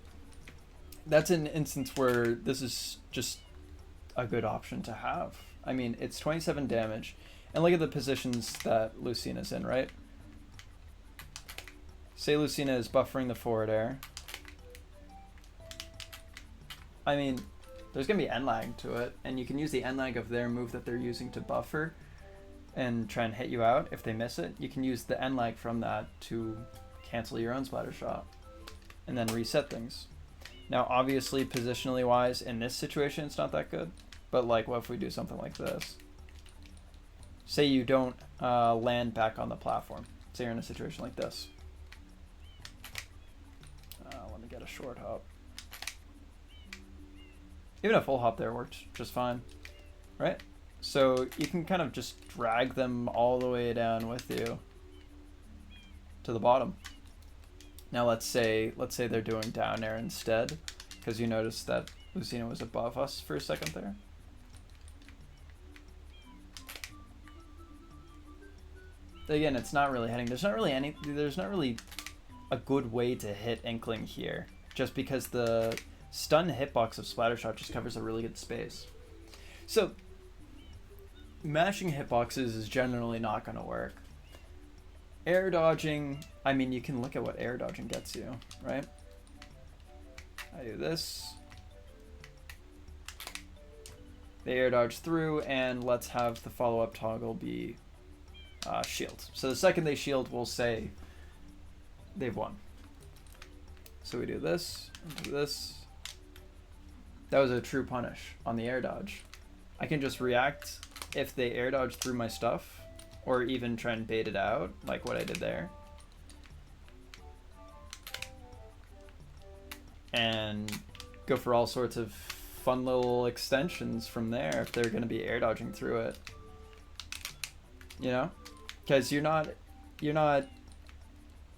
that's an instance where this is just a good option to have. I mean, it's 27 damage, and look at the positions that Lucina's in, right? Say Lucina is buffering the forward air. I mean, there's going to be end lag to it, and you can use the end lag of their move that they're using to buffer and try and hit you out. If they miss it, you can use the end lag from that to cancel your own Splattershot and then reset things. Now, obviously, positionally wise, in this situation, it's not that good. But like, what if we do something like this? Say you don't land back on the platform. Say you're in a situation like this. Let me get a short hop. Even a full hop there worked just fine, right? So you can kind of just drag them all the way down with you to the bottom. Now let's say they're doing down air instead, because you noticed that Lucina was above us for a second there. Again, it's not really hitting. There's not really a good way to hit Inkling here, just because the stun hitbox of Splattershot just covers a really good space. So mashing hitboxes is generally not going to work. Air dodging, I mean, you can look at what air dodging gets you, right? I do this. They air dodge through, and let's have the follow-up toggle be shield. So the second they shield, we'll say they've won. So we do this, and do this. That was a true punish on the air dodge. I can just react if they air dodge through my stuff, or even try and bait it out, like what I did there. And go for all sorts of fun little extensions from there if they're going to be air dodging through it. You know? Because you're not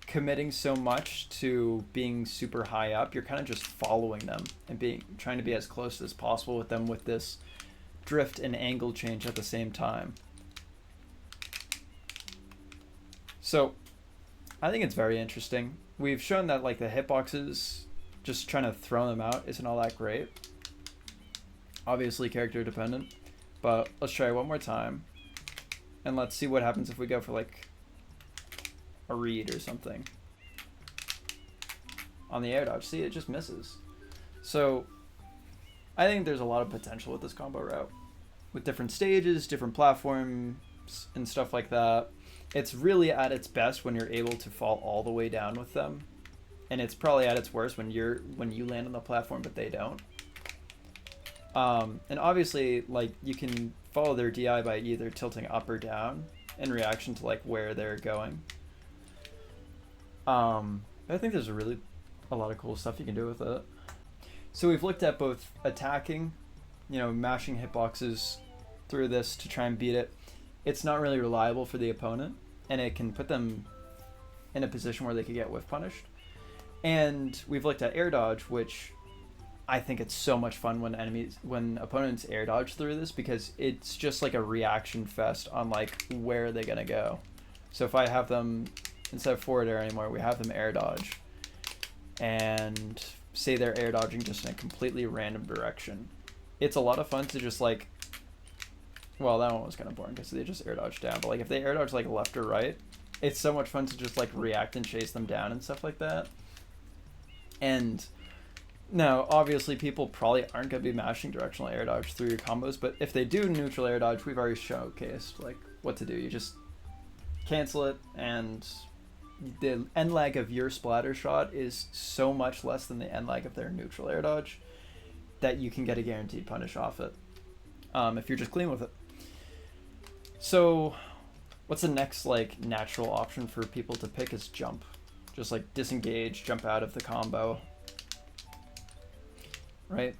committing so much to being super high up. You're kind of just following them and trying to be as close as possible with them with this drift and angle change at the same time. So I think it's very interesting. We've shown that like the hitboxes, just trying to throw them out isn't all that great. Obviously character dependent, but let's try it one more time. And let's see what happens if we go for like a read or something on the air dodge. See, it just misses. So I think there's a lot of potential with this combo route with different stages, different platforms and stuff like that. It's really at its best when you're able to fall all the way down with them, and it's probably at its worst when you land on the platform but they don't. And obviously like you can follow their DI by either tilting up or down in reaction to like where they're going. I think there's a lot of cool stuff you can do with it. So we've looked at both attacking, you know, mashing hitboxes through this to try and beat it. It's not really reliable for the opponent, and it can put them in a position where they could get whiff punished. And we've looked at air dodge, which I think it's so much fun when opponents air dodge through this, because it's just like a reaction fest on like where they're gonna go. So if I have them, instead of forward air anymore, we have them air dodge, and say they're air dodging just in a completely random direction. It's a lot of fun to just like, well, that one was kind of boring because they just air dodge down, but like if they air dodge like left or right, it's so much fun to just like react and chase them down and stuff like that. And now obviously people probably aren't going to be mashing directional air dodge through your combos, but if they do neutral air dodge, we've already showcased like what to do. You just cancel it, and the end lag of your splatter shot is so much less than the end lag of their neutral air dodge that you can get a guaranteed punish off it if you're just clean with it. So what's the next like natural option for people to pick is jump. Just like disengage, jump out of the combo, right?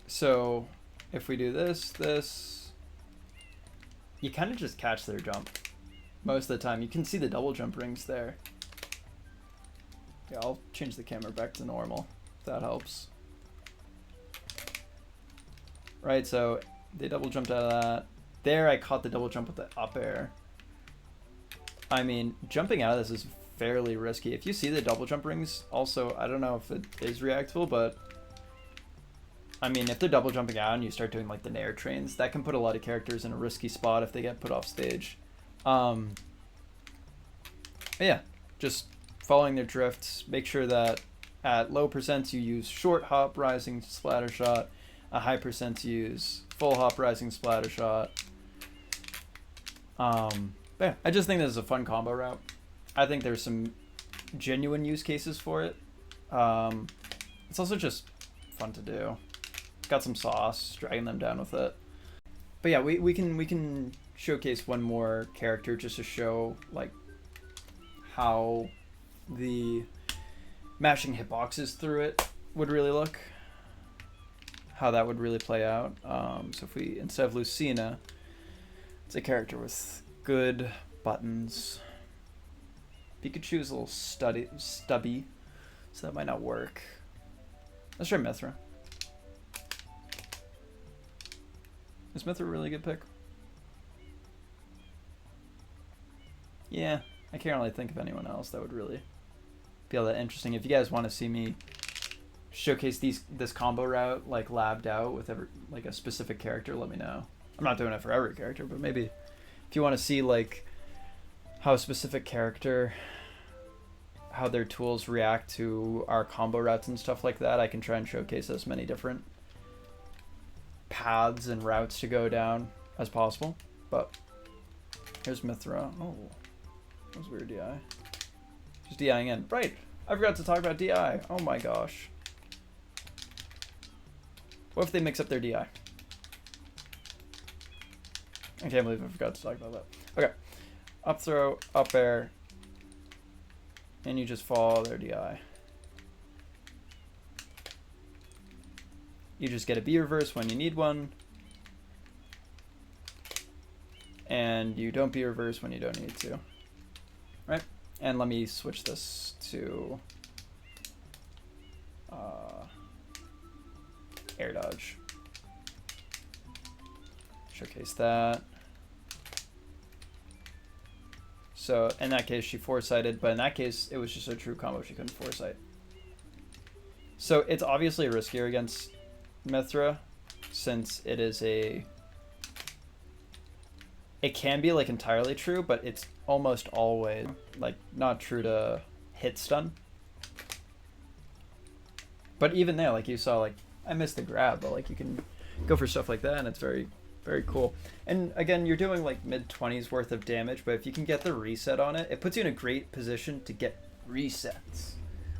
So if we do this, you kind of just catch their jump most of the time. You can see the double jump rings there. Yeah, I'll change the camera back to normal if that helps. Right, so they double jumped out of that. There I caught the double jump with the up air. I mean, jumping out of this is fairly risky. If you see the double jump rings, also, I don't know if it is reactable, but I mean, if they're double jumping out and you start doing like the nair trains, that can put a lot of characters in a risky spot if they get put off stage. But yeah, just following their drifts. Make sure that at low percents you use short hop rising splatter shot, a high percent use full hop rising splatter shot. Yeah, I just think this is a fun combo route. I think there's some genuine use cases for it. It's also just fun to do. Got some sauce, dragging them down with it. But yeah, we can showcase one more character just to show like how the mashing hitboxes through it would really look. How that would really play out. So if we, instead of Lucina, it's a character with good buttons. Pikachu's a little stubby, so that might not work. Let's try Mithra. Is Mithra a really good pick? Yeah, I can't really think of anyone else that would really be all that interesting. If you guys want to see me showcase this combo route like labbed out with like a specific character, let me know. I'm not doing it for every character, but maybe if you want to see like how a specific character, how their tools react to our combo routes and stuff like that, I can try and showcase as many different paths and routes to go down as possible. But here's Mithra. Oh, that was weird DI. Just DIing in. Right. I forgot to talk about DI. Oh my gosh. What if they mix up their DI? I can't believe I forgot to talk about that. Okay. Up throw, up air, and you just follow their DI. You just get a B reverse when you need one. And you don't B reverse when you don't need to. Right? And let me switch this to air dodge. Showcase that. So in that case, she foresighted, but in that case, it was just a true combo. She couldn't foresight. So it's obviously riskier against Mythra, since it is a... It can be like entirely true, but it's almost always like not true to hit stun. But even there, like you saw, like I missed the grab, but like you can go for stuff like that, and it's very, very cool. And again, you're doing like mid-20s worth of damage, but if you can get the reset on it, it puts you in a great position to get resets,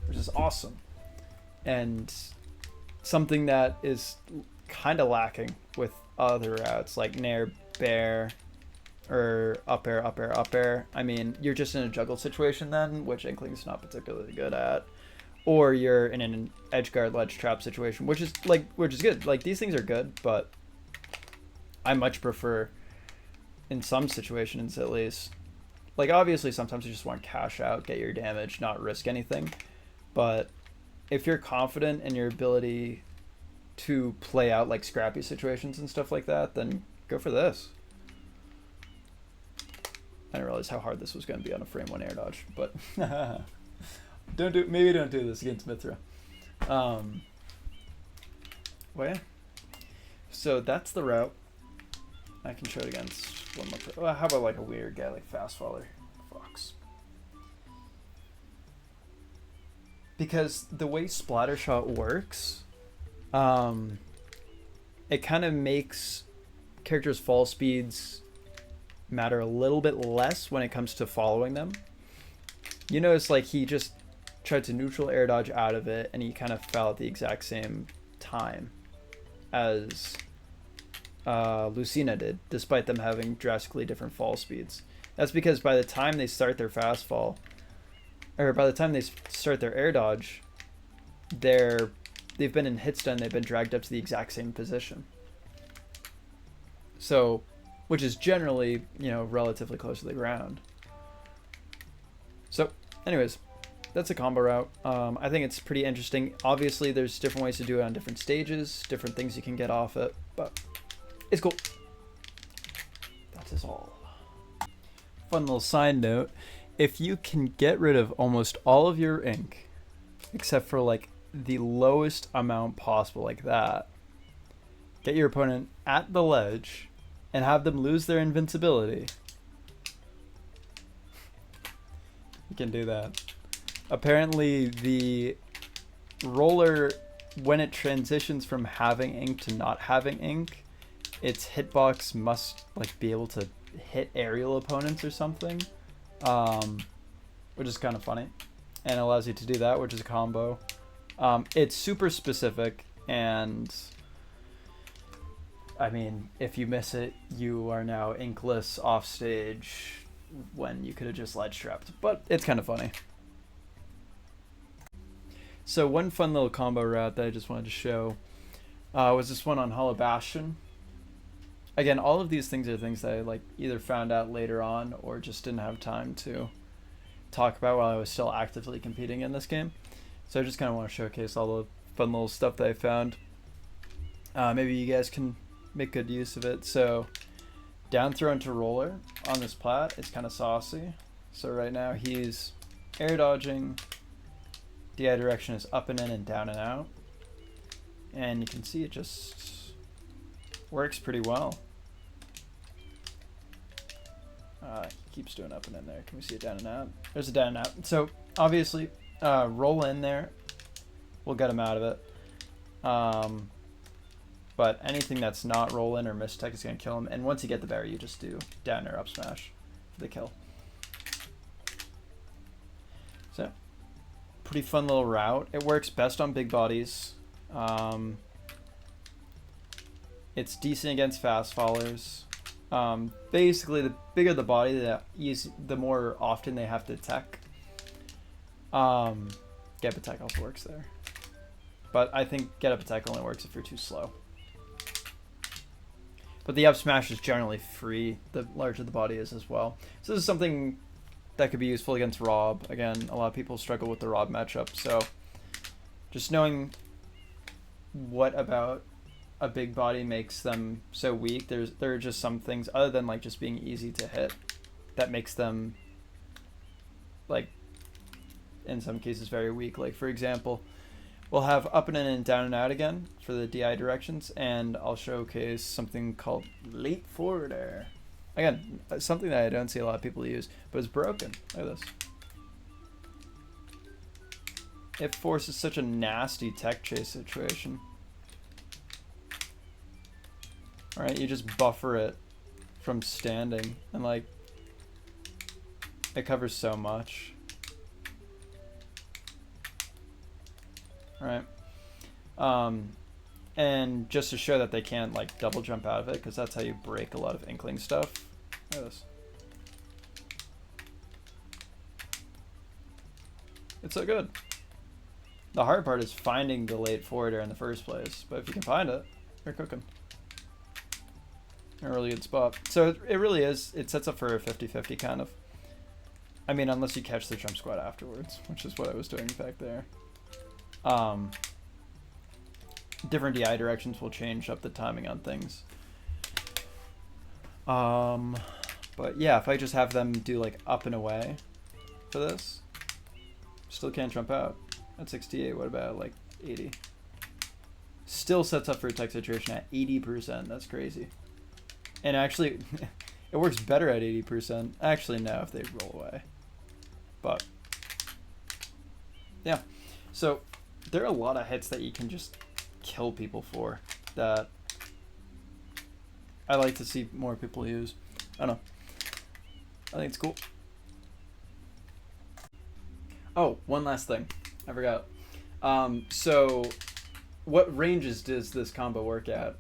which is awesome. And something that is kind of lacking with other routes like Nair, Bear, or up air, up air, up air. I mean, you're just in a juggle situation then, which Inkling's not particularly good at. Or you're in an edgeguard ledge trap situation, which is good. Like, these things are good, but I much prefer, in some situations at least, like obviously sometimes you just want to cash out, get your damage, not risk anything. But if you're confident in your ability to play out like scrappy situations and stuff like that, then go for this. I didn't realize how hard this was going to be on a frame 1 air dodge, but maybe don't do this against Mythra. Well, yeah. So that's the route. I can show it against one more. Well, how about like a weird guy like Fast Faller Fox? Because the way Splattershot works, it kind of makes characters' fall speeds matter a little bit less when it comes to following them. You notice like he just tried to neutral air dodge out of it, and he kind of fell at the exact same time as Lucina did, despite them having drastically different fall speeds. That's because by the time they start their fast fall, or by the time they start their air dodge, they've been in hit stun, they've been dragged up to the exact same position. So, which is generally, you know, relatively close to the ground. So, anyways, that's a combo route. I think it's pretty interesting. Obviously, there's different ways to do it on different stages, different things you can get off it, but it's cool. That is all. Fun little side note, if you can get rid of almost all of your ink, except for like the lowest amount possible like that, get your opponent at the ledge, and have them lose their invincibility. You can do that. Apparently the roller, when it transitions from having ink to not having ink, its hitbox must like be able to hit aerial opponents or something, which is kind of funny, and it allows you to do that, which is a combo. It's super specific, and I mean, if you miss it, you are now inkless off stage when you could have just ledge trapped, but it's kind of funny. So one fun little combo route that I just wanted to show was this one on Hollow Bastion. Again, all of these things are things that I like either found out later on or just didn't have time to talk about while I was still actively competing in this game. So I just kind of want to showcase all the fun little stuff that I found. Maybe you guys can make good use of it. So down throw into roller on this plat, it's kind of saucy. So right now he's air dodging. DI direction is up and in and down and out. And you can see it just works pretty well. He keeps doing up and in there. Can we see it down and out? There's a down and out. So obviously roll in there will get him out of it. But anything that's not roll in or mistech is going to kill him. And once you get the bear, you just do down or up smash for the kill. So pretty fun little route. It works best on big bodies. It's decent against fast fallers. Basically, the bigger the body, the more often they have to tech. Get attack also works there. But I think get up attack only works if you're too slow. But the up smash is generally free, the larger the body is as well. So this is something that could be useful against Rob. Again, a lot of people struggle with the Rob matchup, so just knowing what about a big body makes them so weak. There are just some things other than like just being easy to hit that makes them, like, in some cases very weak. Like for example, we'll have up and in and down and out again for the DI directions, and I'll showcase something called late forwarder. Again, something that I don't see a lot of people use, but it's broken. Look at this. It forces such a nasty tech chase situation. Alright, you just buffer it from standing, and like, it covers so much. Alright. And just to show that they can't like double jump out of it, because that's how you break a lot of Inkling stuff. Look at this. It's so good. The hard part is finding the late forwarder in the first place, but if you can find it, you're cooking. A really good spot. So it really is, it sets up for a 50-50 kind of. I mean, unless you catch the jump squad afterwards, which is what I was doing back there. Different DI directions will change up the timing on things. But yeah, if I just have them do like up and away for this, still can't jump out at 68. What about like 80? Still sets up for a tech situation at 80%. That's crazy. And actually, it works better at 80%. Actually, no, if they roll away. But yeah, so there are a lot of hits that you can just kill people for that I like to see more people use. I don't know. I think it's cool. Oh, one last thing. I forgot. So what ranges does this combo work at?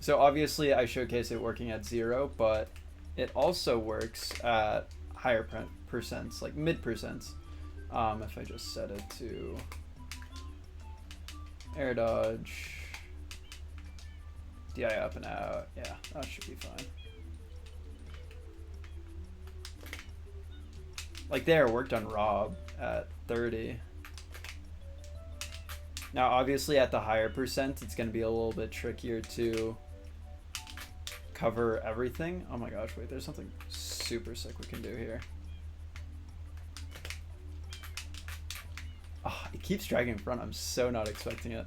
So obviously I showcase it working at 0, but it also works at higher percents, like mid percents. If I just set it to air dodge, DI up and out, yeah, that should be fine. Like there, worked on Rob at 30. Now obviously at the higher percent, it's going to be a little bit trickier to cover everything. Oh my gosh, wait, there's something super sick we can do here. Oh, it keeps dragging in front. I'm so not expecting it.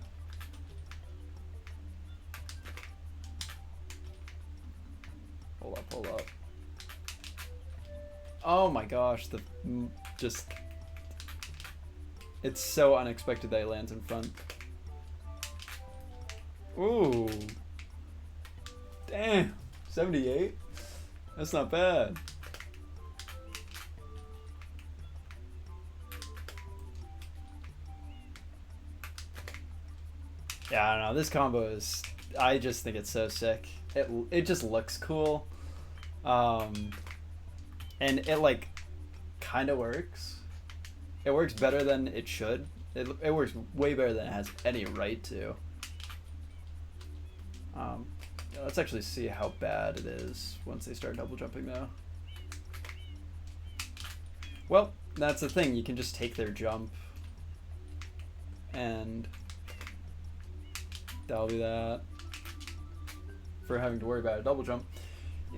Hold up, hold up. Oh my gosh, it's so unexpected that he lands in front. Ooh. Damn, 78? That's not bad. Yeah, I don't know. This combo is, I just think it's so sick. It just looks cool. And it like kind of works. It works better than it should. It works way better than it has any right to. Let's actually see how bad it is once they start double jumping though. Well, that's the thing. You can just take their jump and that'll be that for having to worry about a double jump.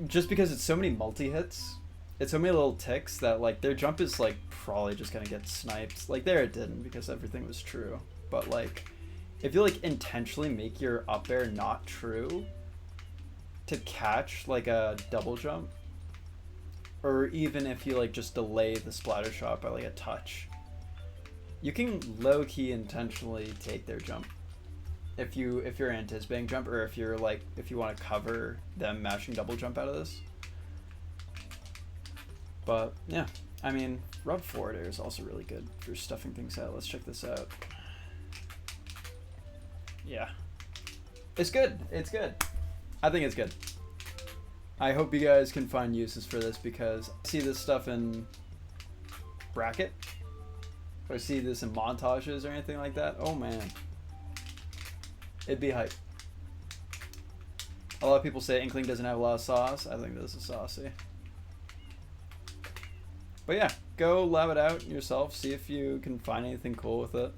Just because it's so many multi-hits, it's so many little ticks that like their jump is like probably just gonna get sniped. Like there it didn't because everything was true. But like if you like intentionally make your up air not true to catch like a double jump, or even if you like just delay the splatter shot by like a touch, you can low-key intentionally take their jump. If you're anticipating jump, or if you want to cover them mashing double jump out of this. But yeah, I mean, Rub Forwarder is also really good for stuffing things out. Let's check this out. Yeah. It's good. It's good. I think it's good. I hope you guys can find uses for this because I see this stuff in bracket. Or see this in montages or anything like that. Oh man. It'd be hype. A lot of people say Inkling doesn't have a lot of sauce. I think this is saucy. But yeah, go lab it out yourself. See if you can find anything cool with it.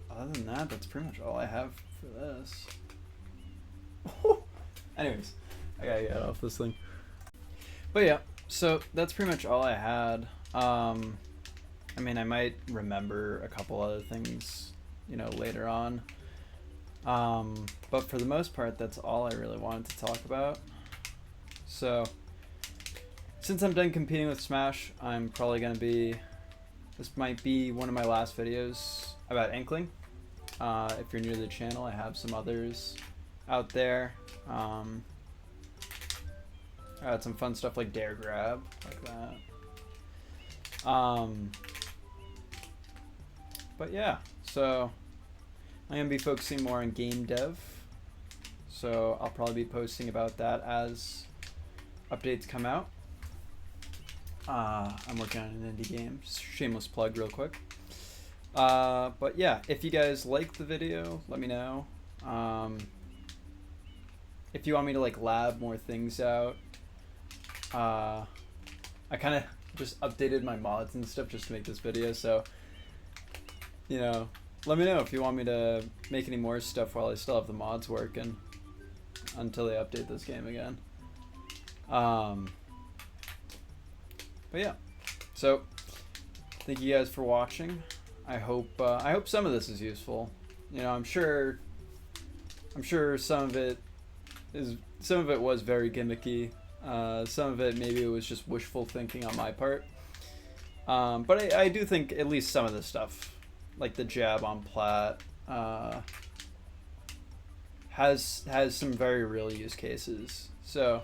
But other than that, that's pretty much all I have for this. Anyways, I gotta get off this thing. But yeah, so that's pretty much all I had. I mean, I might remember a couple other things, you know, later on. But for the most part, that's all I really wanted to talk about. So, since I'm done competing with Smash, I'm probably going to be... This might be one of my last videos about Inkling. If you're new to the channel, I have some others out there. I had some fun stuff like Dare Grab, like that. But yeah, so I'm going to be focusing more on game dev. So I'll probably be posting about that as updates come out. I'm working on an indie game. Shameless plug real quick. But yeah, if you guys like the video, let me know. If you want me to like lab more things out, I kind of just updated my mods and stuff just to make this video, so you know, let me know if you want me to make any more stuff while I still have the mods working until they update this game again. But yeah, so thank you guys for watching. I hope some of this is useful. You know, I'm sure some of it was very gimmicky. Some of it maybe it was just wishful thinking on my part. But I do think at least some of the stuff, like the jab on Plat, has some very real use cases. So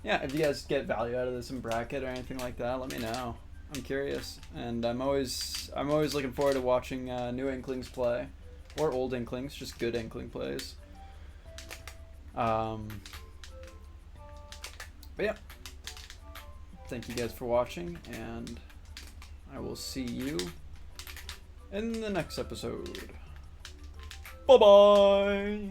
yeah, if you guys get value out of this in bracket or anything like that, let me know. I'm curious, and I'm always looking forward to watching new Inklings play, or old Inklings, just good Inkling plays. But yeah, thank you guys for watching, and I will see you in the next episode. Bye bye.